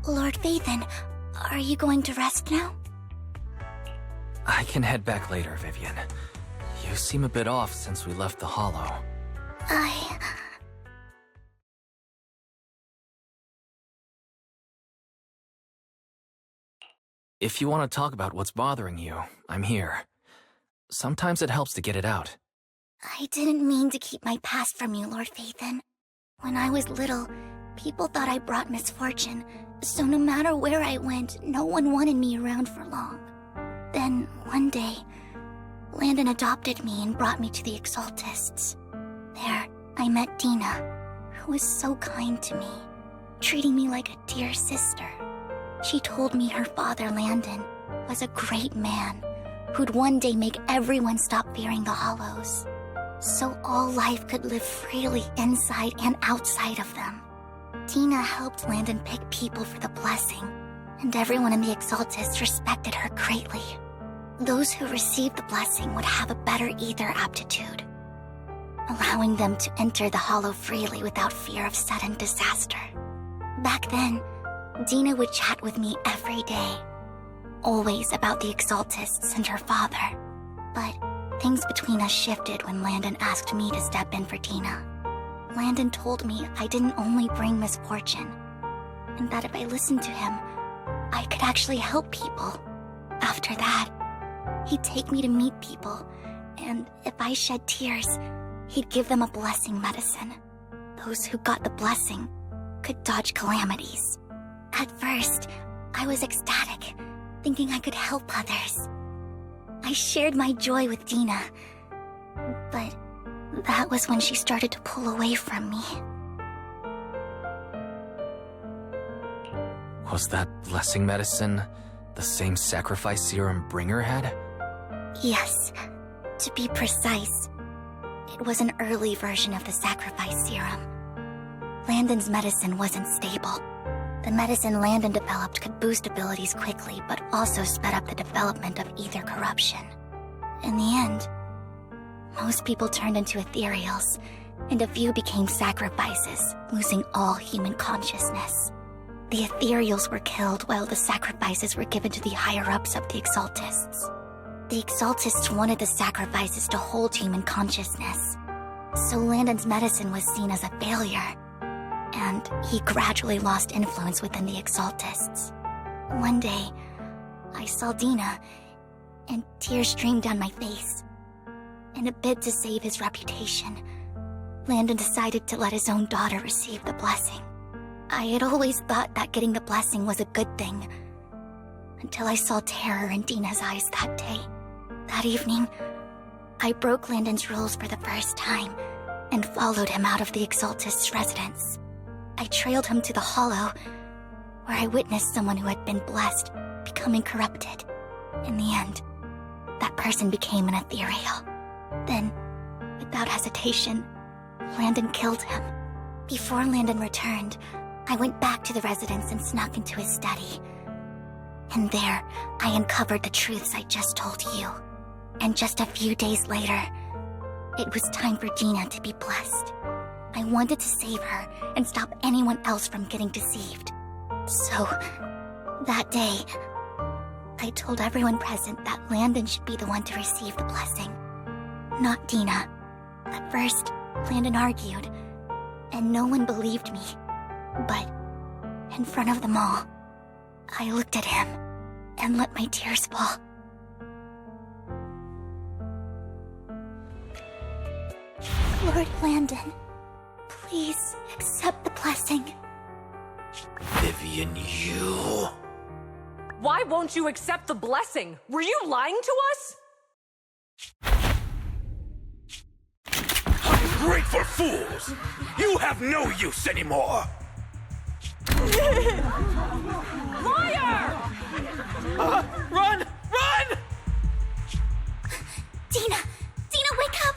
Lord Phaethon, are you going to rest now? I can head back later, Vivian. You seem a bit off since we left the Hollow. If you want to talk about what's bothering you, I'm here. Sometimes it helps to get it out. I didn't mean to keep my past from you, Lord Phaethon. When I was little, people thought I brought misfortune, so no matter where I went, no one wanted me around for long. Then, one day, Landon adopted me and brought me to the Exaltists. There, I met Dina, who was so kind to me, treating me like a dear sister. She told me her father, Landon, was a great man who'd one day make everyone stop fearing the Hollows, so all life could live freely inside and outside of them. Dina helped Landon pick people for the blessing, and everyone in the Exaltists respected her greatly. Those who received the blessing would have a better ether aptitude, allowing them to enter the Hollow freely without fear of sudden disaster. Back then, Dina would chat with me every day, always about the Exaltists and her father. But things between us shifted when Landon asked me to step in for Dina. Landon told me I didn't only bring misfortune, and that if I listened to him, I could actually help people. After that, he'd take me to meet people, and if I shed tears, he'd give them a blessing medicine. Those who got the blessing could dodge calamities. At first, I was ecstatic, thinking I could help others. I shared my joy with Dina, but that was when she started to pull away from me. Was that blessing medicine the same sacrifice serum Bringer had? Yes. To be precise, it was an early version of the sacrifice serum. Landon's medicine wasn't stable. The medicine Landon developed could boost abilities quickly, but also sped up the development of ether corruption. In the end, most people turned into ethereals, and a few became sacrifices, losing all human consciousness. The ethereals were killed while the sacrifices were given to the higher-ups of the Exaltists. The Exaltists wanted the sacrifices to hold human consciousness, so Landon's medicine was seen as a failure, and he gradually lost influence within the Exaltists. One day, I saw Dina, and tears streamed down my face. In a bid to save his reputation, Landon decided to let his own daughter receive the blessing. I had always thought that getting the blessing was a good thing, until I saw terror in Dina's eyes that day. That evening, I broke Landon's rules for the first time, and followed him out of the Exaltist's residence. I trailed him to the Hollow, where I witnessed someone who had been blessed becoming corrupted. In the end, that person became an ethereal. Then, without hesitation, Landon killed him. Before Landon returned, I went back to the residence and snuck into his study. And there, I uncovered the truths I just told you. And just a few days later, it was time for Dina to be blessed. I wanted to save her and stop anyone else from getting deceived. So, that day, I told everyone present that Landon should be the one to receive the blessing, not Dina. At first, Landon argued, and no one believed me. But, in front of them all, I looked at him and let my tears fall. Lord Landon, please accept the blessing. Vivian, you... Why won't you accept the blessing? Were you lying to us? Ungrateful fools! You have no use anymore! Liar! Run! Run! Dina! Dina, wake up!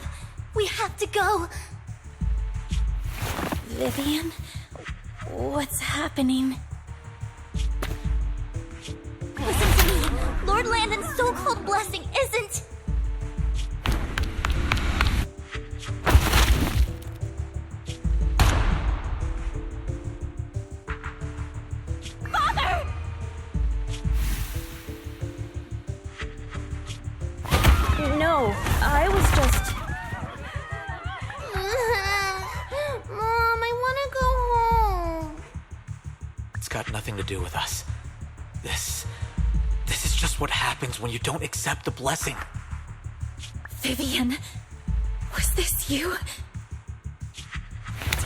We have to go! Vivian? What's happening? Listen to me! Lord Landon's so-called blessing isn't... Father! No, I was just... Mom, I want to go home. It's got nothing to do with us. This is just what happens when you don't accept the blessing. Vivian, was this you?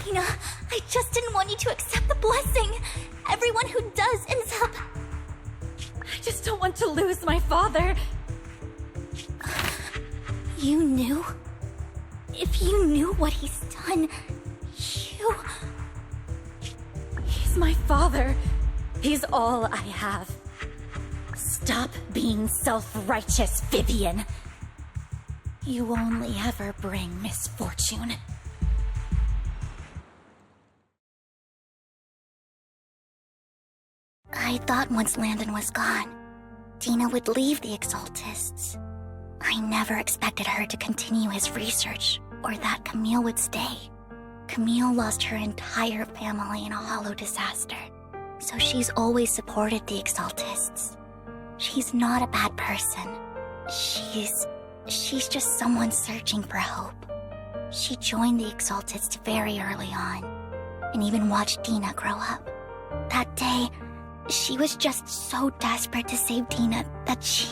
Tina, I just didn't want you to accept the blessing. Everyone who does ends up... I just don't want to lose my father. You knew? If you knew what he's done, you... He's my father. He's all I have. Stop being self-righteous, Vivian. You only ever bring misfortune. I thought once Landon was gone, Dina would leave the Exaltists. I never expected her to continue his research, or that Camille would stay. Camille lost her entire family in a hollow disaster, so she's always supported the Exaltists. She's not a bad person. She's just someone searching for hope. She joined the Exaltists very early on, and even watched Dina grow up. That day, she was just so desperate to save Dina that she...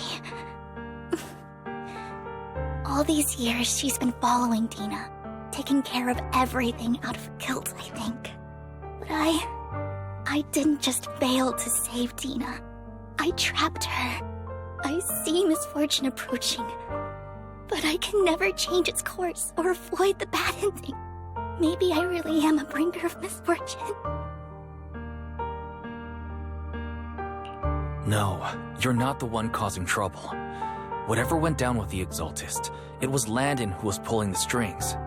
All these years, she's been following Dina, taking care of everything out of guilt, I think. But I didn't just fail to save Dina. I trapped her. I see misfortune approaching, but I can never change its course or avoid the bad ending. Maybe I really am a bringer of misfortune. No, you're not the one causing trouble. Whatever went down with the Exaltist, it was Landon who was pulling the strings.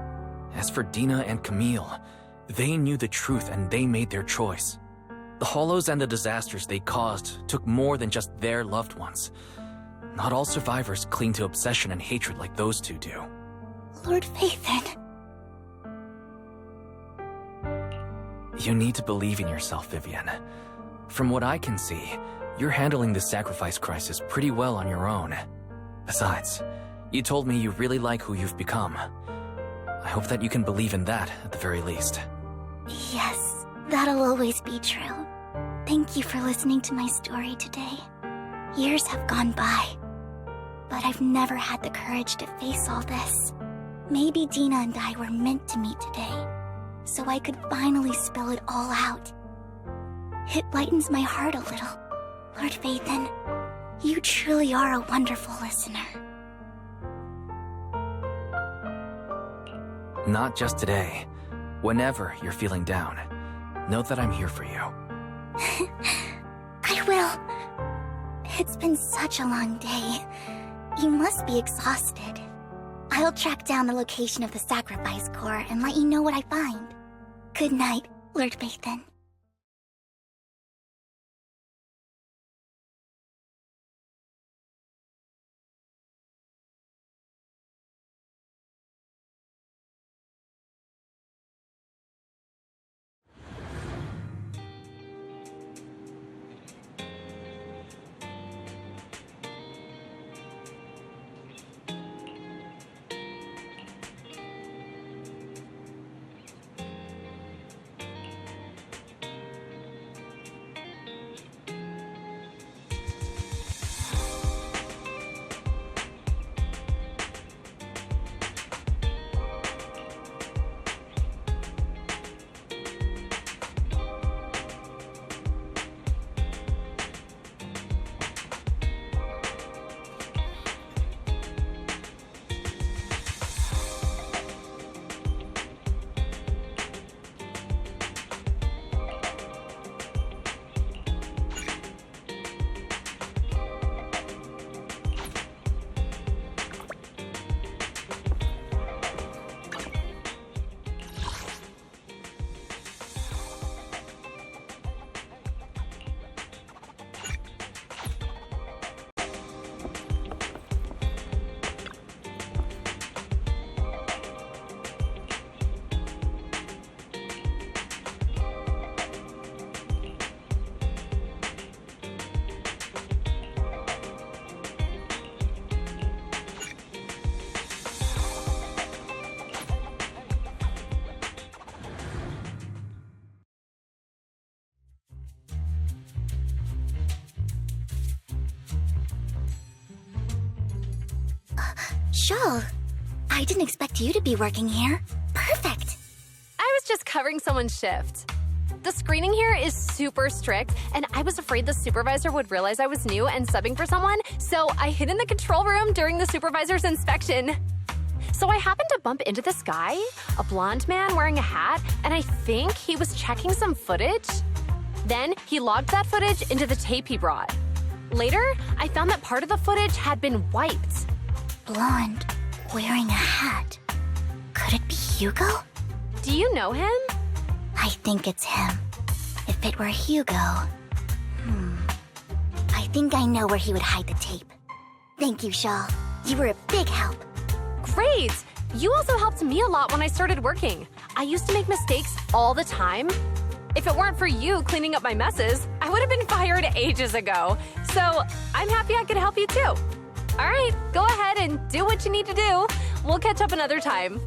As for Dina and Camille, they knew the truth and they made their choice. The hollows and the disasters they caused took more than just their loved ones. Not all survivors cling to obsession and hatred like those two do. Lord Phaethon. You need to believe in yourself, Vivian. From what I can see, you're handling the sacrifice crisis pretty well on your own. Besides, you told me you really like who you've become. I hope that you can believe in that at the very least. Yes, that'll always be true. Thank you for listening to my story today. Years have gone by, but I've never had the courage to face all this. Maybe Dina and I were meant to meet today, so I could finally spill it all out. It lightens my heart a little. Lord Phaethon, you truly are a wonderful listener. Not just today. Whenever you're feeling down, know that I'm here for you. I will. It's been such a long day. You must be exhausted. I'll track down the location of the sacrifice core and let you know what I find. Good night, Lord Phaethon. Shawl, I didn't expect you to be working here. Perfect. I was just covering someone's shift. The screening here is super strict, and I was afraid the supervisor would realize I was new and subbing for someone, so I hid in the control room during the supervisor's inspection. So I happened to bump into this guy, a blonde man wearing a hat, and I think he was checking some footage. Then he logged that footage into the tape he brought. Later, I found that part of the footage had been wiped. Blonde, wearing a hat. Could it be Hugo? Do you know him? I think it's him. If it were Hugo... I think I know where he would hide the tape. Thank you, Shaw. You were a big help. Great! You also helped me a lot when I started working. I used to make mistakes all the time. If it weren't for you cleaning up my messes, I would have been fired ages ago. So I'm happy I could help you too. All right, go ahead and do what you need to do. We'll catch up another time.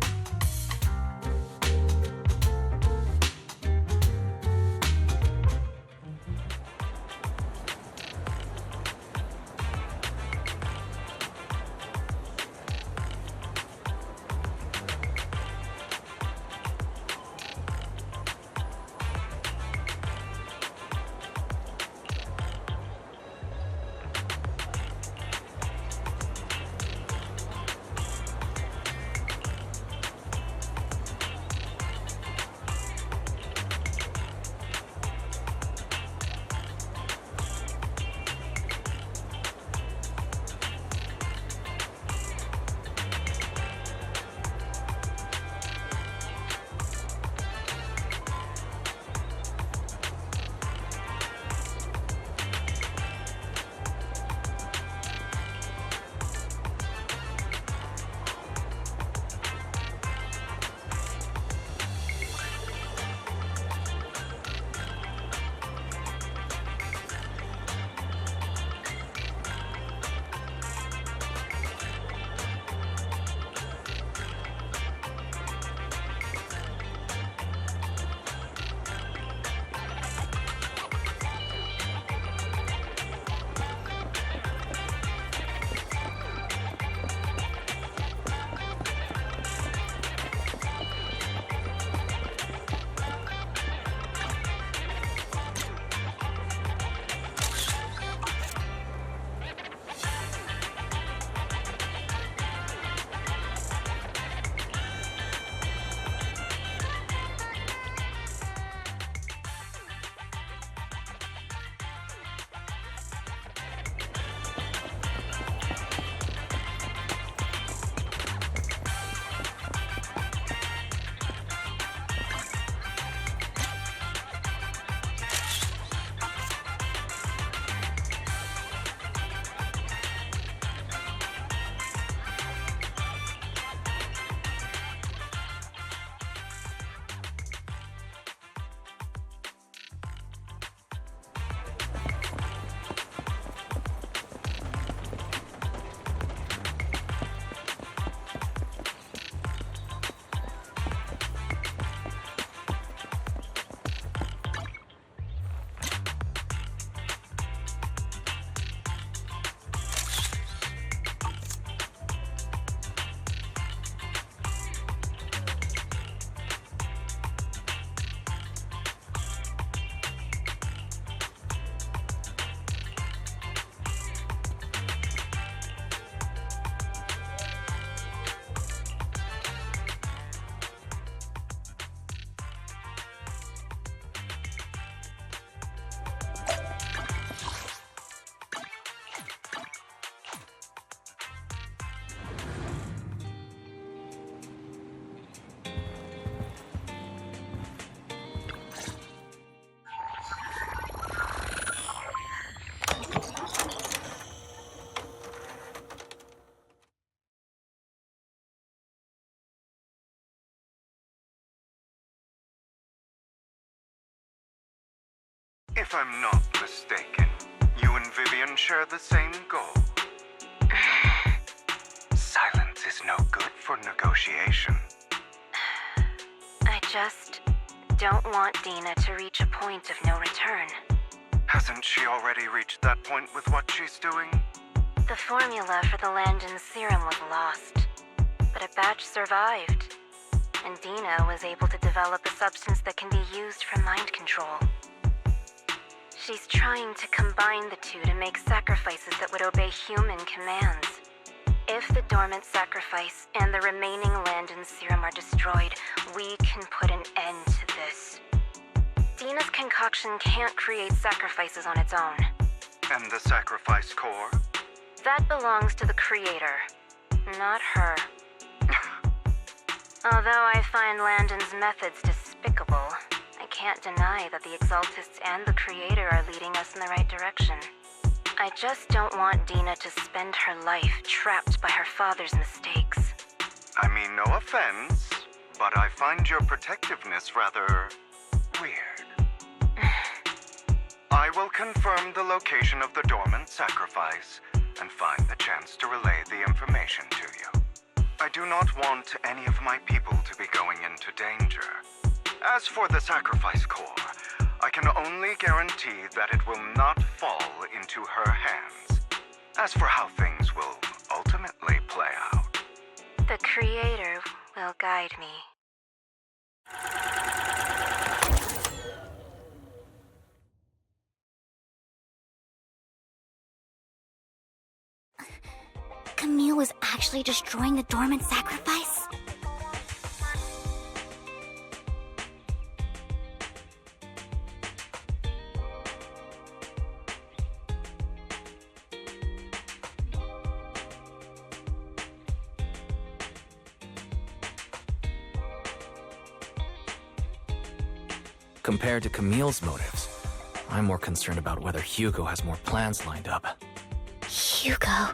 If I'm not mistaken, you and Vivian share the same goal. Silence is no good for negotiation. I just don't want Dina to reach a point of no return. Hasn't she already reached that point with what she's doing? The formula for the Landon serum was lost, but a batch survived, and Dina was able to develop a substance that can be used for mind control. She's trying to combine the two to make sacrifices that would obey human commands. If the dormant sacrifice and the remaining Landon serum are destroyed, we can put an end to this. Dina's concoction can't create sacrifices on its own. And the sacrifice core? That belongs to the creator, not her. Although I find Landon's methods despicable, I can't deny that the Exaltists and the creator are leading us in the right direction. I just don't want Dina to spend her life trapped by her father's mistakes. I mean, no offense, but I find your protectiveness rather weird. I will confirm the location of the dormant sacrifice and find the chance to relay the information to you. I do not want any of my people to be going into danger. As for the sacrifice core, I can only guarantee that it will not fall into her hands. As for how things will ultimately play out, The creator will guide me. Camille was actually destroying the dormant sacrifice? Compared to Camille's motives, I'm more concerned about whether Hugo has more plans lined up. Hugo...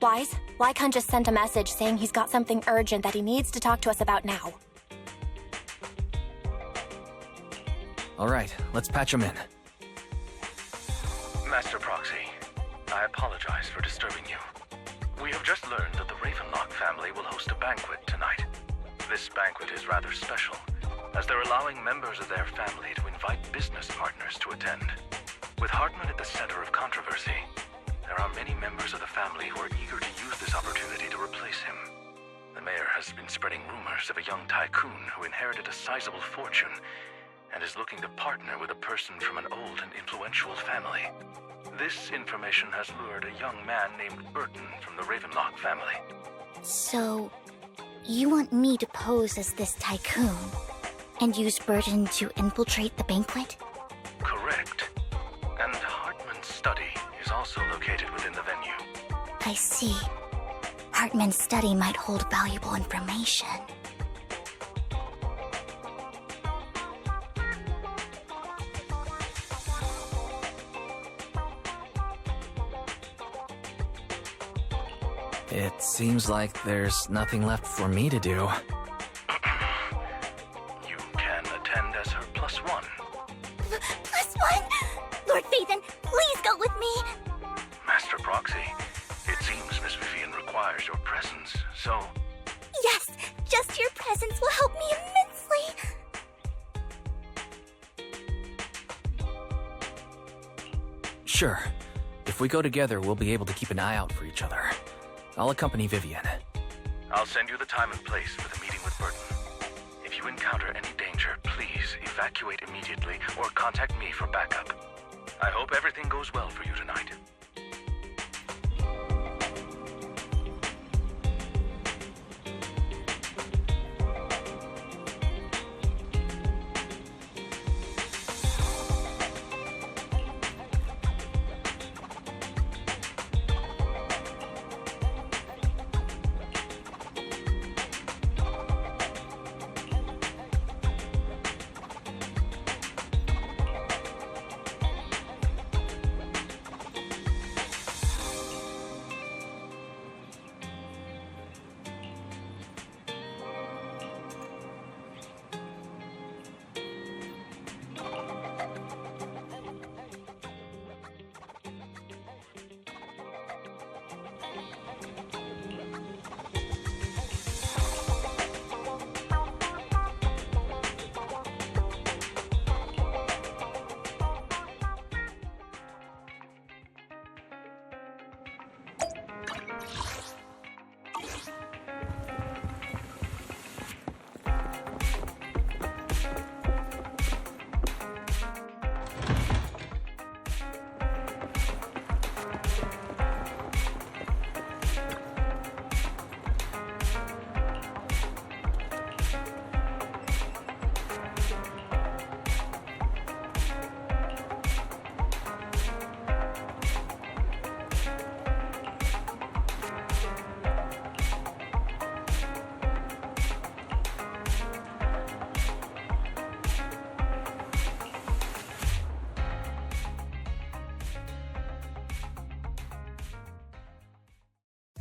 Wise, Lycon just sent a message saying he's got something urgent that he needs to talk to us about now. All right, let's patch him in. Master Proxy, I apologize for disturbing you. We have just learned that the Ravenlock family will host a banquet tonight. This banquet is rather special, as they're allowing members of their family to invite business partners to attend. With Hartman at the center of controversy, there are many members of the family who are eager to use this opportunity to replace him. The mayor has been spreading rumors of a young tycoon who inherited a sizable fortune and is looking to partner with a person from an old and influential family. This information has lured a young man named Burton from the Ravenlock family. So, you want me to pose as this tycoon and use Burton to infiltrate the banquet? Correct. And Hartman's study is also located within the venue. I see. Hartman's study might hold valuable information. It seems like there's nothing left for me to do. You can attend as her +1. +1? Lord Phaethon, please go with me! Master Proxy, it seems Miss Vivian requires your presence, so... Yes, just your presence will help me immensely! Sure. If we go together, we'll be able to keep an eye out for each other. I'll accompany Vivian. I'll send you the time and place for the meeting with Burton. If you encounter any danger, please evacuate immediately or contact me for backup. I hope everything goes well for you tonight.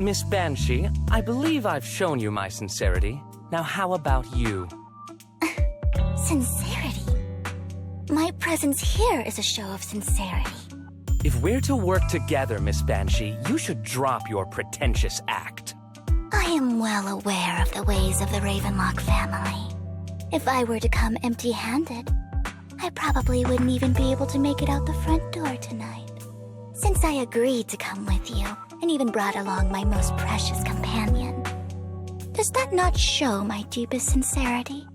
Miss Banshee, I believe I've shown you my sincerity. Now how about you? Sincerity? My presence here is a show of sincerity. If we're to work together, Miss Banshee, you should drop your pretentious act. I am well aware of the ways of the Ravenlock family. If I were to come empty-handed, I probably wouldn't even be able to make it out the front door tonight. Since I agreed to come with you, and even brought along my most precious companion, does that not show my deepest sincerity?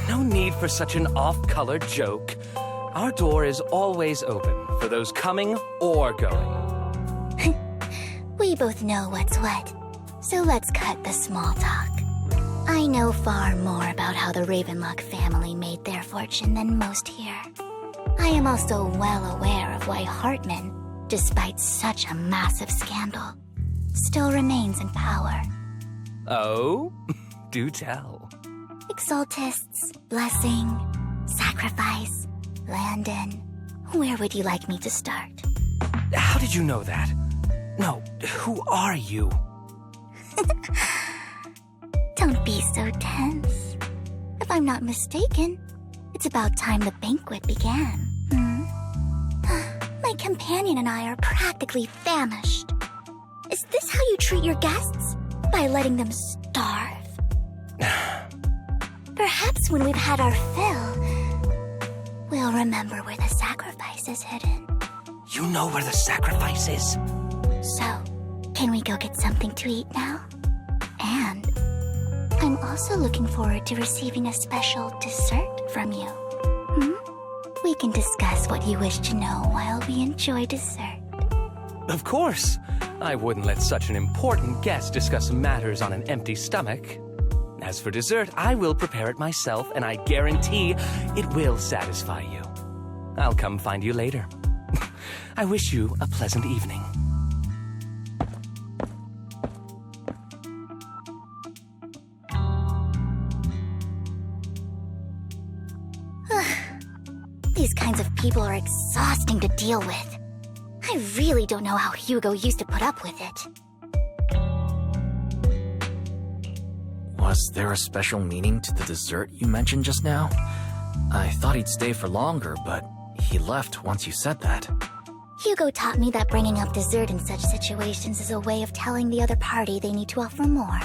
No need for such an off-color joke. Our door is always open for those coming or going. We both know what's what, so let's cut the small talk. I know far more about how the Ravenlock family made their fortune than most here. I am also well aware of why Hartman, despite such a massive scandal, still remains in power. Oh? Do tell. Exaltists, blessing, sacrifice, Landon. Where would you like me to start? How did you know that? No, who are you? Don't be so tense. If I'm not mistaken, it's about time the banquet began. My companion and I are practically famished. Is this how you treat your guests? By letting them starve? Perhaps when we've had our fill, we'll remember where the sacrifice is hidden. You know where the sacrifice is? So, can we go get something to eat now? And I'm also looking forward to receiving a special dessert from you. We can discuss what you wish to know while we enjoy dessert. Of course. I wouldn't let such an important guest discuss matters on an empty stomach. As for dessert, I will prepare it myself, and I guarantee it will satisfy you. I'll come find you later. I wish you a pleasant evening. These kinds of people are exhausting to deal with. I really don't know how Hugo used to put up with it. Was there a special meaning to the dessert you mentioned just now? I thought he'd stay for longer, but he left once you said that. Hugo taught me that bringing up dessert in such situations is a way of telling the other party they need to offer more.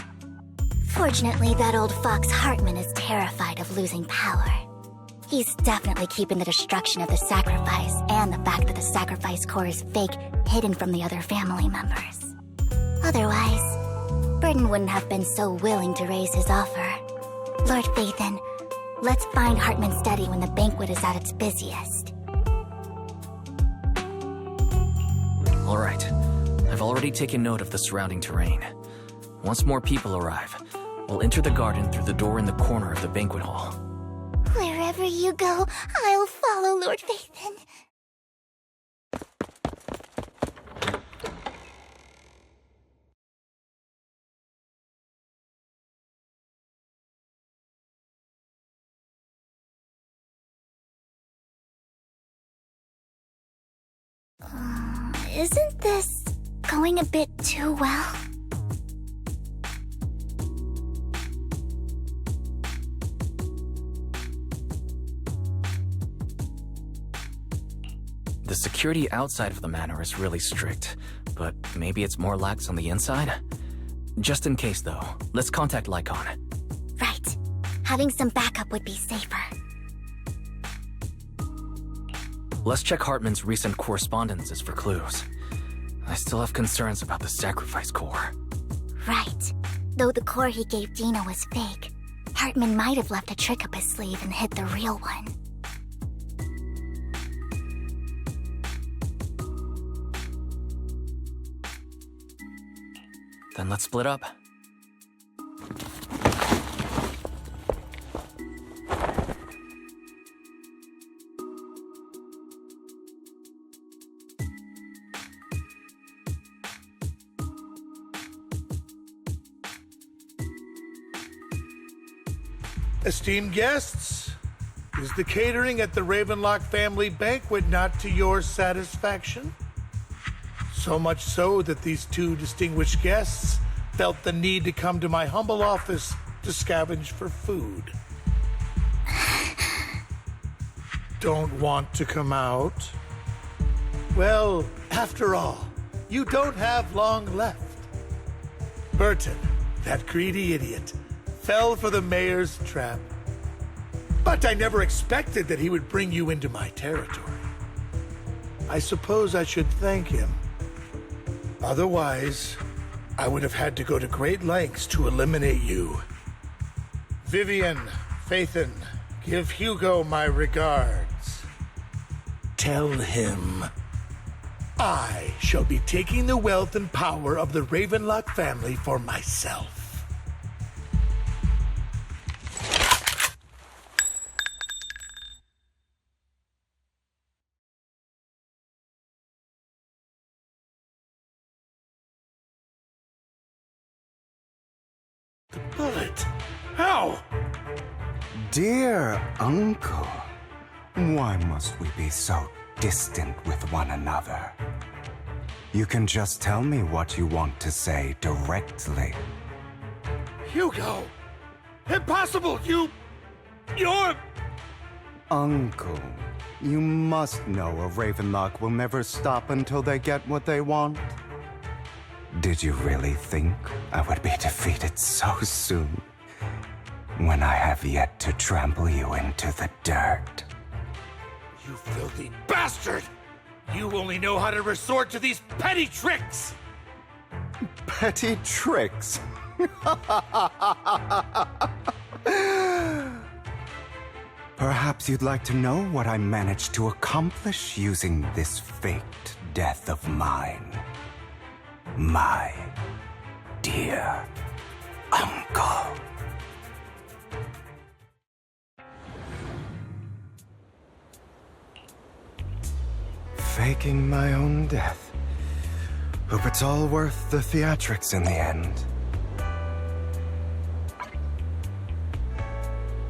Fortunately, that old fox Hartman is terrified of losing power. He's definitely keeping the destruction of the sacrifice and the fact that the sacrifice core is fake hidden from the other family members. Otherwise, Burton wouldn't have been so willing to raise his offer. Lord Phaethon, let's find Hartman's study when the banquet is at its busiest. All right. I've already taken note of the surrounding terrain. Once more people arrive, we'll enter the garden through the door in the corner of the banquet hall. Wherever you go, I'll follow, Lord Phaethon. Isn't this going a bit too well? The security outside of the manor is really strict, but maybe it's more lax on the inside? Just in case, though, let's contact Lycon. Right. Having some backup would be safer. Let's check Hartman's recent correspondences for clues. I still have concerns about the sacrifice core. Right. Though the core he gave Dina was fake, Hartman might have left a trick up his sleeve and hid the real one. Then let's split up. Esteemed guests, is the catering at the Ravenlock family banquet not to your satisfaction? So much so that these two distinguished guests felt the need to come to my humble office to scavenge for food. Don't want to come out? Well, after all, you don't have long left. Burton, that greedy idiot, fell for the mayor's trap. But I never expected that he would bring you into my territory. I suppose I should thank him. Otherwise, I would have had to go to great lengths to eliminate you. Vivian, Phaethon, give Hugo my regards. Tell him I shall be taking the wealth and power of the Ravenlock family for myself. The bullet? How? Dear Uncle, why must we be so distant with one another? You can just tell me what you want to say directly. Hugo! Impossible! You're... Uncle, you must know a Ravenlock will never stop until they get what they want. Did you really think I would be defeated so soon, when I have yet to trample you into the dirt? You filthy bastard! You only know how to resort to these petty tricks! Petty tricks? Perhaps you'd like to know what I managed to accomplish using this faked death of mine. My dear Uncle. Faking my own death. Hope it's all worth the theatrics in the end.